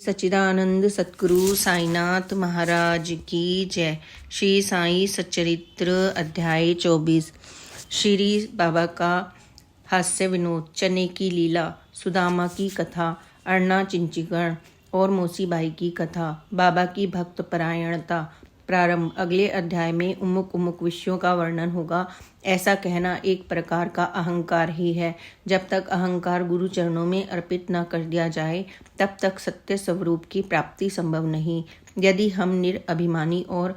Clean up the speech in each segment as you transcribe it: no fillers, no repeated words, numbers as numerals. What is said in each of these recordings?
सच्चिदानंद सतगुरु साईनाथ महाराज की जय। श्री साई सच्चरित्र अध्याय 24। श्री बाबा का हास्य विनोद, चने की लीला, सुदामा की कथा, अरना चिंचीगढ़ और मौसीबाई की कथा, बाबा की भक्त परायणता। प्रारंभ। अगले अध्याय में उमुक उमुक विषयों का वर्णन होगा। ऐसा कहना एक प्रकार का अहंकार ही है। जब तक अहंकार गुरु चरणों में अर्पित न कर दिया जाए तब तक सत्य स्वरूप की प्राप्ति संभव नहीं। यदि हम निरअभिमानी और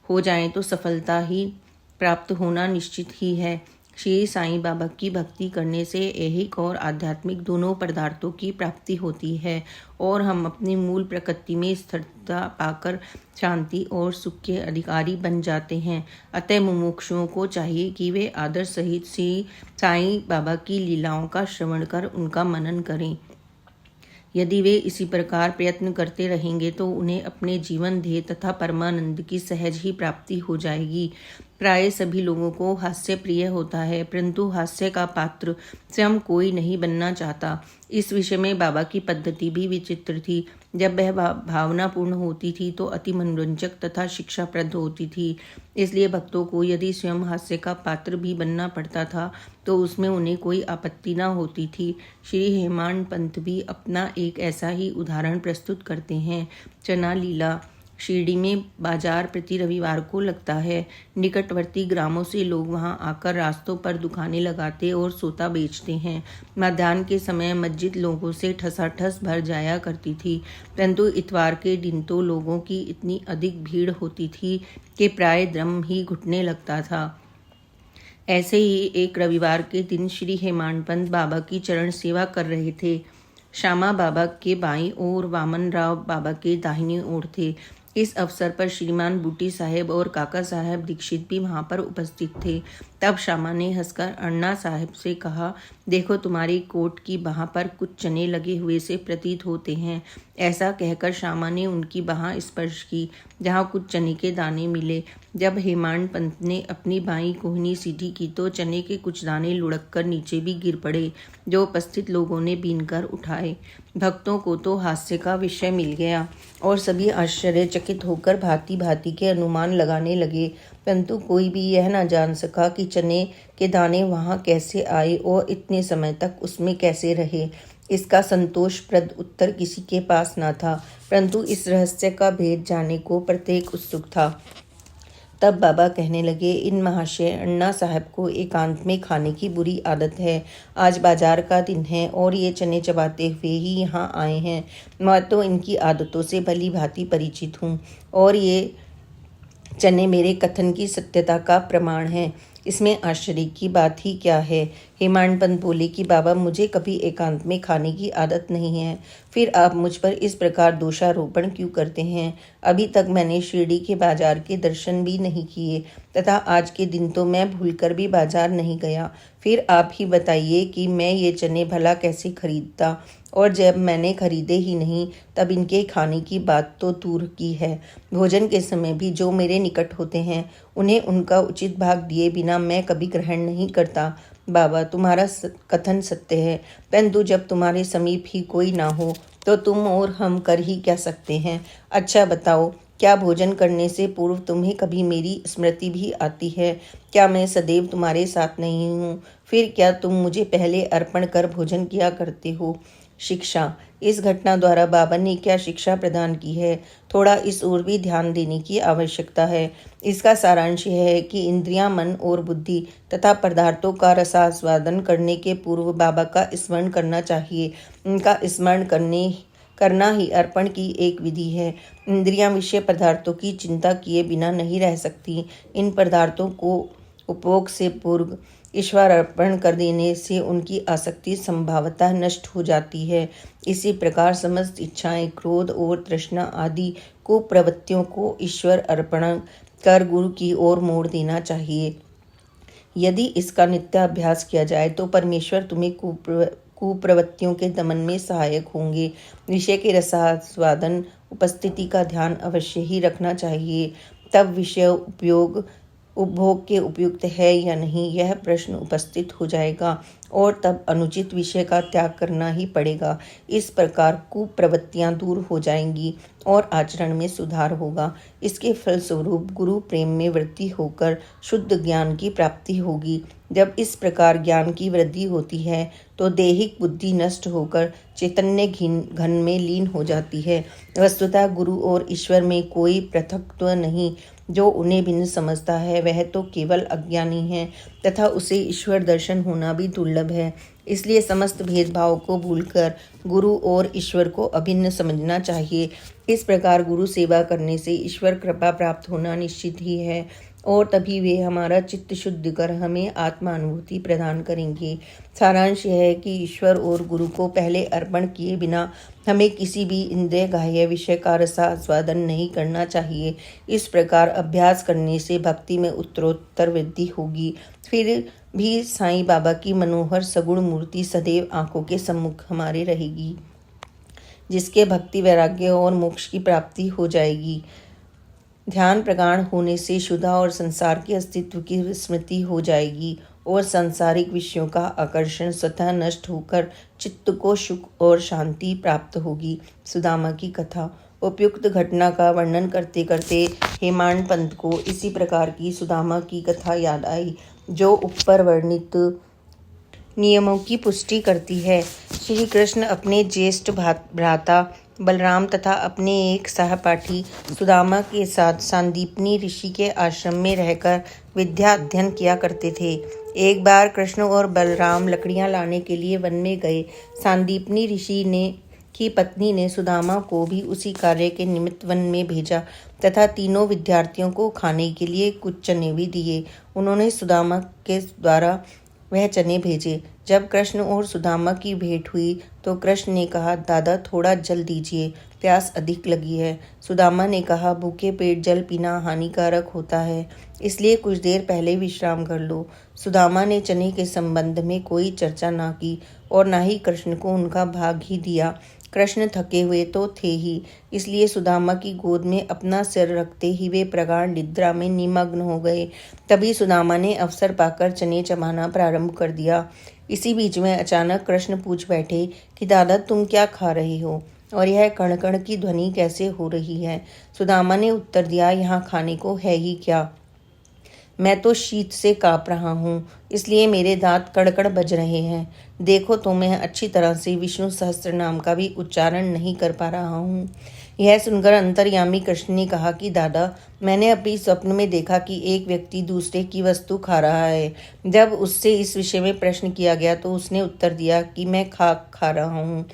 हो जाएं तो सफलता ही प्राप्त होना निश्चित ही है। श्री साईं बाबा की भक्ति करने से ऐहिक और आध्यात्मिक दोनों पदार्थों की प्राप्ति होती है और हम अपनी मूल प्रकृति में स्थिरता पाकर शांति और सुख के अधिकारी बन जाते हैं। अतः मुमुक्षुओं को चाहिए कि वे आदर सहित श्री साईं बाबा की लीलाओं का श्रवण कर उनका मनन करें। यदि वे इसी प्रकार प्रयत्न करते रहेंगे तो उन्हें अपने जीवन ध्येय तथा परमानंद की सहज ही प्राप्ति हो जाएगी। प्राय सभी लोगों को हास्य प्रिय होता है, परंतु हास्य का पात्र स्वयं कोई नहीं बनना चाहता। इस विषय में बाबा की पद्धति भी विचित्र थी। जब वह भावनापूर्ण होती थी तो अति मनोरंजक तथा शिक्षाप्रद होती थी। इसलिए भक्तों को यदि स्वयं हास्य का पात्र भी बनना पड़ता था तो उसमें उन्हें कोई आपत्ति न होती थी। श्री हेमाड पंत भी अपना एक ऐसा ही उदाहरण प्रस्तुत करते हैं। चना लीला। शिरडी में बाजार प्रति रविवार को लगता है। निकटवर्ती ग्रामों से लोग वहां आकर रास्तों पर दुकानें लगाते और सोता बेचते हैं। मध्याह्न के समय मस्जिद लोगों से ठसाठस भर जाया करती थी, परंतु इतवार के दिन तो लोगों की इतनी अधिक भीड़ होती थी कि प्राय दम ही घुटने लगता था। ऐसे ही एक रविवार के दिन श्री हेमाड पंत बाबा की चरण सेवा कर रहे थे। श्यामा बाबा के बाईं ओर वामन राव बाबा के दाहिनी ओर थे। इस अवसर पर श्रीमान बूटी साहेब और काका साहेब दीक्षित भी वहां पर उपस्थित थे। तब श्यामा ने हंसकर अन्ना साहेब से कहा, देखो तुम्हारी कोट की बाह पर कुछ चने लगे हुए से प्रतीत होते हैं। ऐसा कहकर श्यामा ने उनकी बाह स्पर्श की जहां कुछ चने के दाने मिले। जब हेमाड पंत ने अपनी बाईं कोहनी सीधी की तो चने के कुछ दाने लुढ़क कर नीचे भी गिर पड़े, जो उपस्थित लोगों ने बीनकर उठाए। भक्तों को तो हास्य का विषय मिल गया और सभी आश्चर्यचकित होकर भांति भांति के अनुमान लगाने लगे, परंतु कोई भी यह न जान सका कि चने के दाने वहां कैसे आए और इतने समय तक उसमें कैसे रहे। इसका संतोषप्रद उत्तर किसी के पास न था, परंतु इस रहस्य का भेद जानने को प्रत्येक उत्सुक था। तब बाबा कहने लगे, इन महाशय अन्ना साहब को एकांत में खाने की बुरी आदत है। आज बाजार का दिन है और ये चने चबाते हुए ही यहाँ आए हैं। मैं तो इनकी आदतों से भली भांति परिचित हूँ और ये चने मेरे कथन की सत्यता का प्रमाण है। इसमें आश्चर्य की बात ही क्या है। हेमाड पंत बोले कि बाबा, मुझे कभी एकांत में खाने की आदत नहीं है, फिर आप मुझ पर इस प्रकार दोषारोपण क्यों करते हैं? अभी तक मैंने शिरडी के बाजार के दर्शन भी नहीं किए तथा आज के दिन तो मैं भूलकर भी बाजार नहीं गया। फिर आप ही बताइए कि मैं ये चने भला कैसे खरीदता, और जब मैंने खरीदे ही नहीं तब इनके खाने की बात तो दूर की है। भोजन के समय भी जो मेरे निकट होते हैं उन्हें उनका उचित भाग दिए बिना मैं कभी ग्रहण नहीं करता। बाबा, तुम्हारा कथन सत्य है, परंतु जब तुम्हारे समीप ही कोई ना हो तो तुम और हम कर ही क्या सकते हैं? अच्छा बताओ, क्या भोजन करने से पूर्व तुम्हें कभी मेरी स्मृति भी आती है? क्या मैं सदैव तुम्हारे साथ नहीं हूँ? फिर क्या तुम मुझे पहले अर्पण कर भोजन किया करते हो? शिक्षा। इस घटना द्वारा बाबा ने क्या शिक्षा प्रदान की है, थोड़ा इस ओर भी ध्यान देने की आवश्यकता है। इसका सारांश यह है कि इंद्रियां, मन और बुद्धि तथा पदार्थों का रसास्वादन करने के पूर्व बाबा का स्मरण करना चाहिए। इनका स्मरण करना ही अर्पण की एक विधि है। इंद्रियां विषय पदार्थों की चिंता किए बिना नहीं रह सकती। इन पदार्थों को उपभोग से पूर्व ईश्वर अर्पण कर देने से उनकी आसक्ति संभवतः नष्ट हो जाती है। इसी प्रकार समस्त इच्छाएं, क्रोध और तृष्णा आदि कुप्रवृत्तियों को ईश्वर अर्पण कर गुरु की ओर मोड़ देना चाहिए। यदि इसका नित्य अभ्यास किया जाए तो परमेश्वर तुम्हें कुप्रवृत्तियों के दमन में सहायक होंगे। विषय के रसास्वादन उपस्थिति का ध्यान अवश्य ही रखना चाहिए, तब विषय उपयोग उपभोग के उपयुक्त है या नहीं, यह प्रश्न उपस्थित हो जाएगा और तब अनुचित विषय का त्याग करना ही पड़ेगा। इस प्रकार कुप्रवृत्तियां दूर हो जाएंगी और आचरण में सुधार होगा। इसके फलस्वरूप गुरु प्रेम में वृद्धि होकर शुद्ध ज्ञान की प्राप्ति होगी। जब इस प्रकार ज्ञान की वृद्धि होती है तो दैहिक बुद्धि नष्ट होकर चैतन्य घन में लीन हो जाती है। वस्तुतः गुरु और ईश्वर में कोई पृथकत्व नहीं। जो उन्हें भिन्न समझता है वह तो केवल अज्ञानी है तथा उसे ईश्वर दर्शन होना भी दुर्लभ है। इसलिए समस्त भेदभाव को भूलकर गुरु और ईश्वर को अभिन्न समझना चाहिए। इस प्रकार गुरु सेवा करने से ईश्वर कृपा प्राप्त होना निश्चित ही है और तभी वे हमारा चित्त शुद्ध कर हमें आत्मानुभूति प्रदान करेंगे। सारांश यह है कि ईश्वर और गुरु को पहले अर्पण किए बिना हमें किसी भी इंद्रिय ग्राह्य विषय का रसास्वादन नहीं करना चाहिए। इस प्रकार अभ्यास करने से भक्ति में उत्तरोत्तर वृद्धि होगी। फिर भी साईं बाबा की मनोहर सगुण मूर्ति सदैव आंखों के सम्मुख हमारे रहेगी, जिसके भक्ति वैराग्य और मोक्ष की प्राप्ति हो जाएगी। ध्यान प्रगाढ़ होने से शुद्धा और संसार के अस्तित्व की स्मृति हो जाएगी और सांसारिक विषयों का आकर्षण स्वतः नष्ट होकर चित्त को सुख और शांति प्राप्त होगी। सुदामा की कथा। उपयुक्त घटना का वर्णन करते करते हेमाड पंत को इसी प्रकार की सुदामा की कथा याद आई, जो ऊपर वर्णित नियमों की पुष्टि करती है। श्री कृष्ण अपने ज्येष्ठ भ्राता बलराम तथा अपने एक सहपाठी सुदामा के साथ सांदीपनी ऋषि के आश्रम में रहकर विद्या अध्ययन किया करते थे। एक बार कृष्ण और बलराम लकड़ियां लाने के लिए वन में गए। सांदीपनी ऋषि की पत्नी ने सुदामा को भी उसी कार्य के निमित्त वन में भेजा तथा तीनों विद्यार्थियों को खाने के लिए कुछ चने भी दिए। उन्होंने सुदामा के द्वारा वह चने भेजे। जब कृष्ण और सुदामा की भेंट हुई तो कृष्ण ने कहा, दादा थोड़ा जल दीजिए, प्यास अधिक लगी है। सुदामा ने कहा, भूखे पेट जल पीना हानिकारक होता है, इसलिए कुछ देर पहले विश्राम कर लो। सुदामा ने चने के संबंध में कोई चर्चा ना की और ना ही कृष्ण को उनका भाग ही दिया। कृष्ण थके हुए तो थे ही, इसलिए सुदामा की गोद में अपना सिर रखते ही वे प्रगाढ़ निद्रा में निमग्न हो गए। तभी सुदामा ने अवसर पाकर चने चबाना प्रारंभ कर दिया। इसी बीच में अचानक कृष्ण पूछ बैठे कि दादा तुम क्या खा रहे हो और यह कण कण की ध्वनि कैसे हो रही है। सुदामा ने उत्तर दिया, यहाँ खाने को है ही क्या, मैं तो शीत से काँप रहा हूँ, इसलिए मेरे दांत कड़कड़ बज रहे हैं। देखो तो मैं अच्छी तरह से विष्णु सहस्त्र नाम का भी उच्चारण नहीं कर पा रहा हूँ। यह सुनकर अंतर्यामी कृष्ण ने कहा कि दादा मैंने अपने स्वप्न में देखा कि एक व्यक्ति दूसरे की वस्तु खा रहा है। जब उससे इस विषय में प्रश्न किया गया तो उसने उत्तर दिया कि मैं खाक खा रहा हूँ।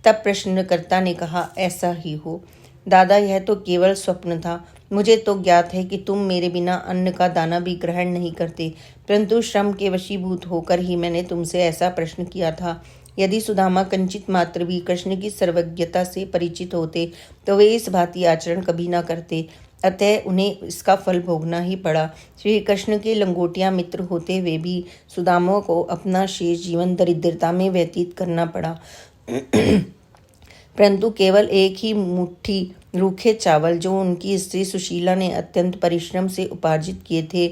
तब प्रश्नकर्ता ने कहा, ऐसा ही हो दादा, यह तो केवल स्वप्न था। मुझे तो ज्ञात है कि तुम मेरे बिना अन्न का दाना भी ग्रहण नहीं करते, परंतु श्रम के वशीभूत होकर ही मैंने तुमसे ऐसा प्रश्न किया था। यदि सुदामा कंचित मात्र भी कृष्ण की सर्वज्ञता से परिचित होते तो वे इस भांति आचरण कभी न करते, अतः उन्हें इसका फल भोगना ही पड़ा। श्री कृष्ण के लंगोटिया मित्र होते हुए भी सुदामा को अपना शेष जीवन दरिद्रता में व्यतीत करना पड़ा। परंतु केवल एक ही मुट्ठी रूखे चावल जो उनकी स्त्री सुशीला ने अत्यंत परिश्रम से उपार्जित किए थे,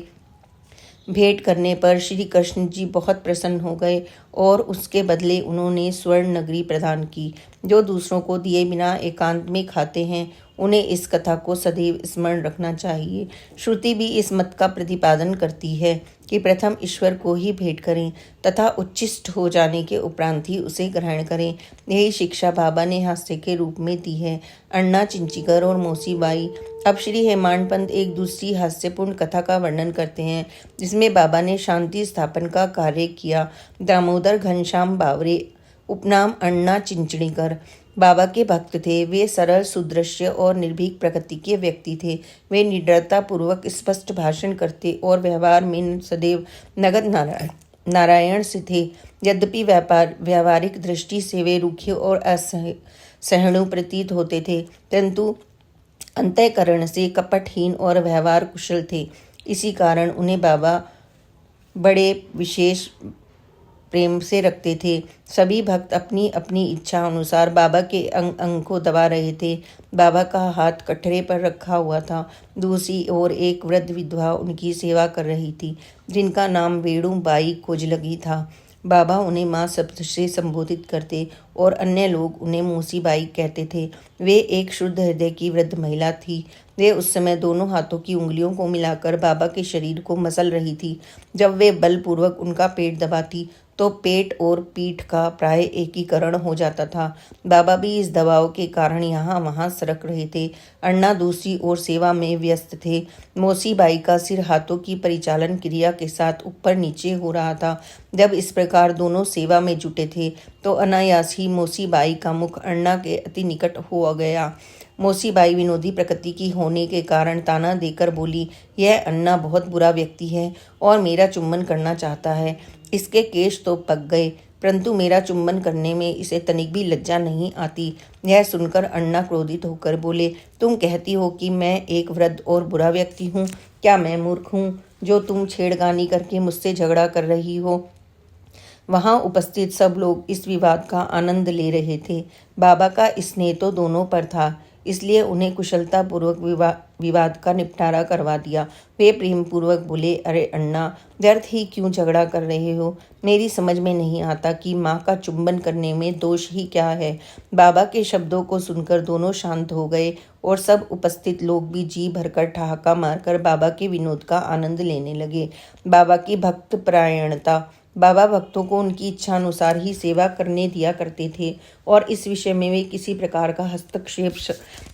भेंट करने पर श्री कृष्ण जी बहुत प्रसन्न हो गए और उसके बदले उन्होंने स्वर्ण नगरी प्रदान की। जो दूसरों को दिए बिना एकांत में खाते हैं उन्हें इस कथा को सदैव स्मरण रखना चाहिए। श्रुति भी इस मत का प्रतिपादन करती है कि प्रथम ईश्वर को ही भेंट करें तथा उच्छिष्ट हो जाने के उपरांत ही उसे ग्रहण करें। यही शिक्षा बाबा ने हास्य के रूप में दी है। अन्ना चिंचिकर और मौसीबाई। अब श्री हेमाड पंत एक दूसरी हास्यपूर्ण कथा का वर्णन करते हैं जिसमें बाबा ने शांति स्थापन का कार्य किया। दामोदर घनश्याम बावरे उपनाम अन्ना चिंचणीकर बाबा के भक्त थे। वे सरल सुदृश्य और निर्भीक प्रकृति के व्यक्ति थे। वे निडरता पूर्वक स्पष्ट भाषण करते और व्यवहार में सदैव नगद नारायण से थे। यद्यपि व्यावहारिक दृष्टि से वे रूखे और असहिष्णु प्रतीत होते थे, परंतु अंतःकरण से कपटहीन और व्यवहार कुशल थे। इसी कारण उन्हें बाबा बड़े विशेष प्रेम से रखते थे। सभी भक्त अपनी अपनी इच्छा अनुसार बाबा के अंग अंग को दबा रहे थे। बाबा का हाथ कटहरे पर रखा हुआ था। दूसरी ओर एक वृद्ध विधवा उनकी सेवा कर रही थी, जिनका नाम वेणु बाई कोजलगी था। बाबा उन्हें माँ शब्द से संबोधित करते और अन्य लोग उन्हें मौसी बाई कहते थे। वे एक शुद्ध हृदय की वृद्ध महिला थी। वे उस समय दोनों हाथों की उंगलियों को मिलाकर बाबा के शरीर को मसल रही थी। जब वे बलपूर्वक उनका पेट दबाती तो पेट और पीठ का प्राय एकीकरण हो जाता था। बाबा भी इस दबाव के कारण यहाँ वहाँ सरक रहे थे। अन्ना दूसरी ओर सेवा में व्यस्त थे। मौसी बाई का सिर हाथों की परिचालन क्रिया के साथ ऊपर नीचे हो रहा था। जब इस प्रकार दोनों सेवा में जुटे थे तो अनायास ही मौसी बाई का मुख अन्ना के अति निकट हो गया। मौसी बाई विनोदी प्रकृति की होने के कारण ताना देकर बोली, यह अन्ना बहुत बुरा व्यक्ति है और मेरा चुम्बन करना चाहता है। इसके केश तो पक गए, परंतु मेरा चुम्बन करने में इसे तनिक भी लज्जा नहीं आती। यह सुनकर अन्ना क्रोधित होकर बोले, तुम कहती हो कि मैं एक वृद्ध और बुरा व्यक्ति हूँ? क्या मैं मूर्ख हूँ जो तुम छेड़खानी करके मुझसे झगड़ा कर रही हो? वहां उपस्थित सब लोग इस विवाद का आनंद ले रहे थे। बाबा का स्नेह तो दोनों पर था, इसलिए उन्हें कुशलतापूर्वक विवाद का निपटारा करवा दिया। वे प्रेम पूर्वक बोले, अरे अन्ना, व्यर्थ ही क्यों झगड़ा कर रहे हो? मेरी समझ में नहीं आता कि माँ का चुंबन करने में दोष ही क्या है। बाबा के शब्दों को सुनकर दोनों शांत हो गए और सब उपस्थित लोग भी जी भरकर ठहाका मारकर बाबा के विनोद का आनंद लेने लगे। बाबा की भक्त परायणता। बाबा भक्तों को उनकी इच्छा अनुसार ही सेवा करने दिया करते थे और इस विषय में वे किसी प्रकार का हस्तक्षेप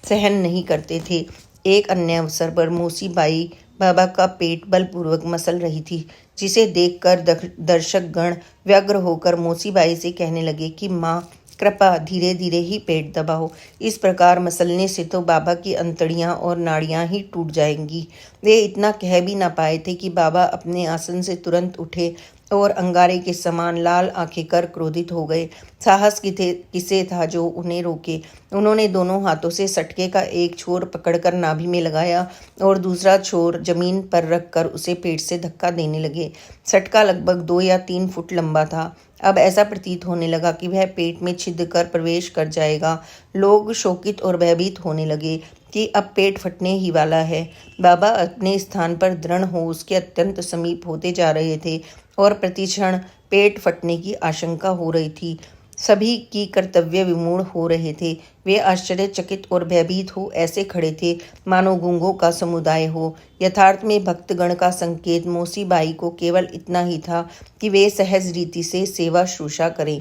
सहन नहीं करते थे। एक अन्य अवसर पर मौसी बाई बाबा का पेट बलपूर्वक मसल रही थी, जिसे देखकर दर्शक गण व्यग्र होकर मौसी बाई से कहने लगे कि माँ, कृपा धीरे धीरे ही पेट दबाओ। इस प्रकार मसलने से तो बाबा की अंतड़ियाँ और नाड़ियाँ ही टूट जाएंगी। वे इतना कह भी ना पाए थे कि बाबा अपने आसन से तुरंत उठे और अंगारे के समान लाल आंखें कर क्रोधित हो गए। साहस किसे था जो उन्हें रोके? उन्होंने दोनों हाथों से सटके का एक छोर पकड़कर नाभि में लगाया और दूसरा छोर जमीन पर रखकर उसे पेट से धक्का देने लगे। सटका लगभग 2 या 3 फुट लंबा था। अब ऐसा प्रतीत होने लगा कि वह पेट में छिद कर प्रवेश कर जाएगा। लोग शोकित और भयभीत होने लगे कि अब पेट फटने ही वाला है। बाबा अपने स्थान पर दृढ़ हो उसके अत्यंत समीप होते जा रहे थे और प्रतिक्षण पेट फटने की आशंका हो रही थी। सभी की कर्तव्य विमूढ़ हो रहे थे। वे आश्चर्यचकित और भयभीत हो ऐसे खड़े थे मानो गूंगों का समुदाय हो। यथार्थ में भक्तगण का संकेत मौसी बाई को केवल इतना ही था कि वे सहज रीति से सेवा शुश्रूषा करें।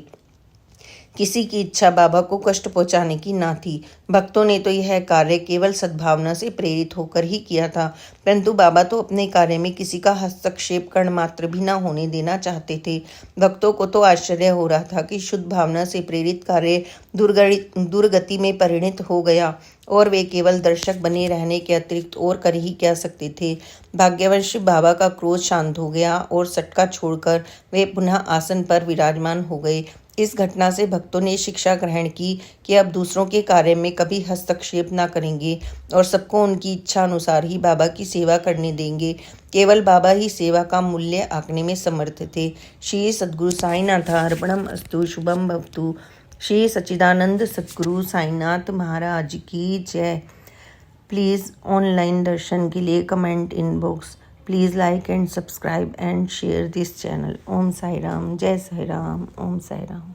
किसी की इच्छा बाबा को कष्ट पहुंचाने की ना थी। भक्तों ने तो यह कार्य केवल सद्भावना से प्रेरित होकर ही किया था, परंतु बाबा तो अपने कार्य में किसी का हस्तक्षेप कर्ण मात्र भी न होने देना चाहते थे। भक्तों को तो आश्चर्य हो रहा था कि शुद्ध भावना से प्रेरित कार्य दुर्गति में परिणत हो गया और वे केवल दर्शक बने रहने के अतिरिक्त और कर ही क्या सकते थे। भाग्यवश बाबा का क्रोध शांत हो गया और सटका छोड़कर वे पुनः आसन पर विराजमान हो गए। इस घटना से भक्तों ने शिक्षा ग्रहण की कि अब दूसरों के कार्य में कभी हस्तक्षेप न करेंगे और सबको उनकी इच्छा अनुसार ही बाबा की सेवा करने देंगे। केवल बाबा ही सेवा का मूल्य आंकने में समर्थ थे। श्री सद्गुरु साईनाथ अर्पणम अस्तु। शुभम भवतु। श्री सच्चिदानंद सद्गुरु साईनाथ महाराज की जय। प्लीज़ ऑनलाइन दर्शन के लिए comment inbox. Please like and subscribe and share this channel. Om Sai Ram. Jai Sai Ram. Om Sai Ram.